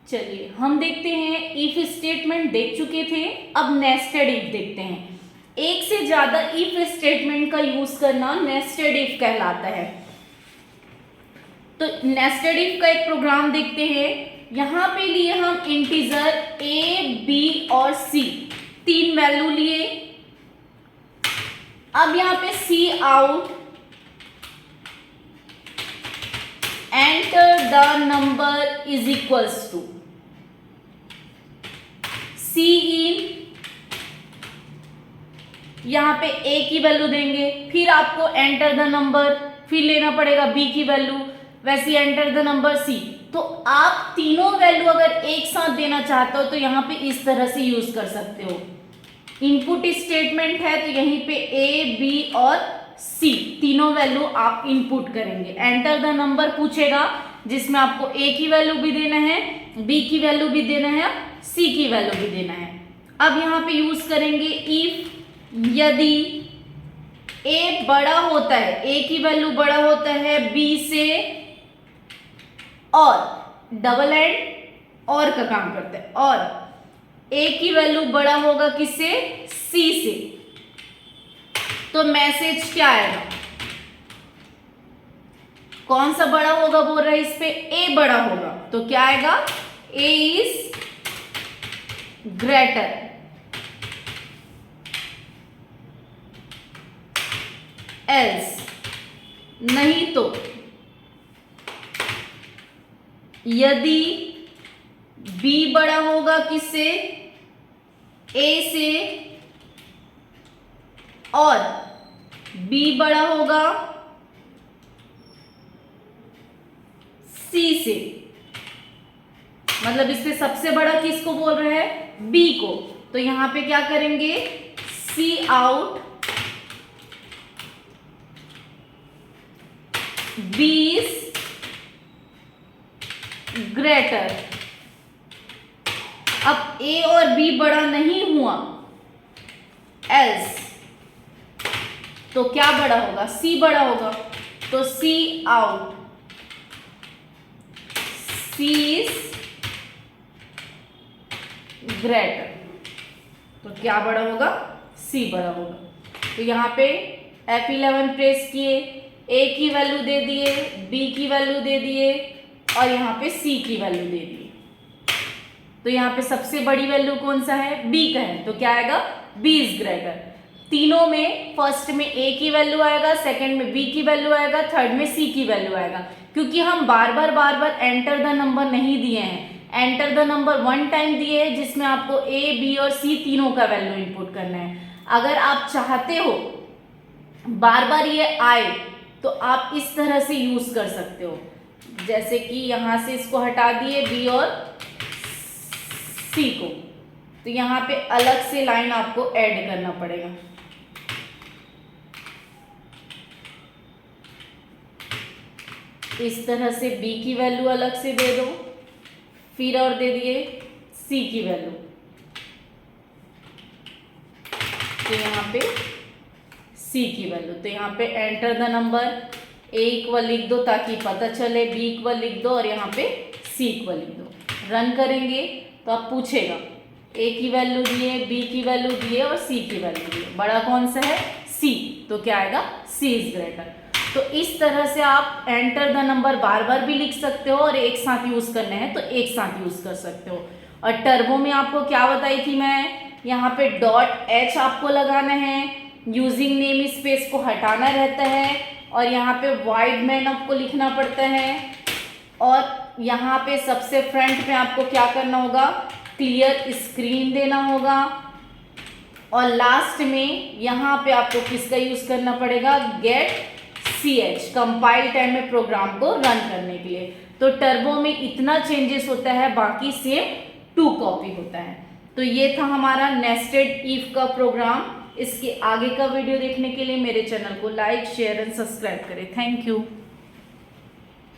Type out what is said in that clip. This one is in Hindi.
चलिए हम देखते हैं, इफ स्टेटमेंट देख चुके थे, अब नेस्टेड इफ देखते हैं। एक से ज्यादा इफ स्टेटमेंट का यूज करना नेस्टेड इफ कहलाता है। तो नेस्टेड इफ का एक प्रोग्राम देखते हैं। यहां पे लिए हम इंटीजर a, b और c, तीन वैल्यू लिए। अब यहां पे C out, enter the number is equals to C in, यहां पे a की वैल्यू देंगे, फिर आपको एंटर द नंबर, फिर लेना पड़ेगा b की वैल्यू, वैसे एंटर द नंबर c। तो आप तीनों वैल्यू अगर एक साथ देना चाहते हो तो यहां पे इस तरह से यूज कर सकते हो। इनपुट स्टेटमेंट है तो यहीं पे a, b और c तीनों वैल्यू आप इनपुट करेंगे। एंटर द नंबर पूछेगा जिसमें आपको a की वैल्यू भी देना है, b की वैल्यू भी देना है, c की वैल्यू भी देना है। अब यहां पे यूज करेंगे इफ, यदि a बड़ा होता है, a की वैल्यू बड़ा होता है b से, और डबल एंड और का काम करता है, और a की वैल्यू बड़ा होगा किससे, c से, तो मैसेज क्या आएगा, कौन सा बड़ा होगा बोल रहा है इस पे, a बड़ा होगा, तो क्या आएगा, a इज ग्रेटर। एल्स, नहीं तो यदि b बड़ा होगा किससे, a से, और b बड़ा होगा c से, मतलब इसमें सबसे बड़ा किसको बोल रहे हैं, b को, तो यहां पे क्या करेंगे, c out b is greater. अब a और b बड़ा नहीं हुआ, एल्स, तो क्या बड़ा होगा, c बड़ा होगा, तो c out c is greater, तो क्या बड़ा होगा, c बड़ा होगा। तो यहां पे F11 प्रेस किए, a की वैल्यू दे दिए, b की वैल्यू दे दिए, और यहाँ पे c की वैल्यू दे दी। तो यहाँ पे सबसे बड़ी वैल्यू कौन सा है, b का है, तो क्या आएगा, b इज ग्रेटर। तीनों में फर्स्ट में a की वैल्यू आएगा, सेकंड में b की वैल्यू आएगा, थर्ड में c की वैल्यू आएगा। क्योंकि हम बार बार एंटर द नंबर नहीं दिए हैं, enter the number one time दिए हैं जिसमें आपको a, b और c तीनों का वैल्यू इनपुट करना है। अगर आप चाहते हो बार बार ये आए तो आप इस तरह से यूज कर सकते हो, जैसे कि यहां से इसको हटा दिए b और c को, तो यहां पे अलग से लाइन आपको ऐड करना पड़ेगा। इस तरह से b की वैल्यू अलग से दे दो, फिर और दे दिए c की वैल्यू, तो यहाँ पे c की वैल्यू, तो यहाँ पे enter the number, a equal लिख दो ताकि पता चले, b इक्वल लिख दो और यहाँ पे c इक्वल लिख दो। रन करेंगे तो आप पूछेगा a की वैल्यू दिए, b की वैल्यू दिए और c की वैल्यू दिए, बड़ा कौन सा है, c, तो क्या आएगा, c इज ग्रेटर। तो इस तरह से आप एंटर द नंबर बार बार भी लिख सकते हो, और एक साथ यूज करने हैं तो एक साथ यूज कर सकते हो। और टर्बो में आपको क्या बताई थी मैं, यहाँ पे .h आपको लगाना है, यूजिंग नेम स्पेस को हटाना रहता है, और यहाँ पे वाइड मैन आपको लिखना पड़ता है, और यहाँ पे सबसे फ्रंट में आपको क्या करना होगा, क्लियर स्क्रीन देना होगा, और लास्ट में यहाँ पे आपको किसका यूज करना पड़ेगा, गेट ch, कंपाइल टाइम में प्रोग्राम को रन करने के लिए। तो टर्बो में इतना चेंजेस होता है, बाकी सेम 2 कॉपी होता है। तो ये था हमारा नेस्टेड इफ का प्रोग्राम। इसके आगे का वीडियो देखने के लिए मेरे चैनल को लाइक, शेयर एंड सब्सक्राइब करें। Thank you.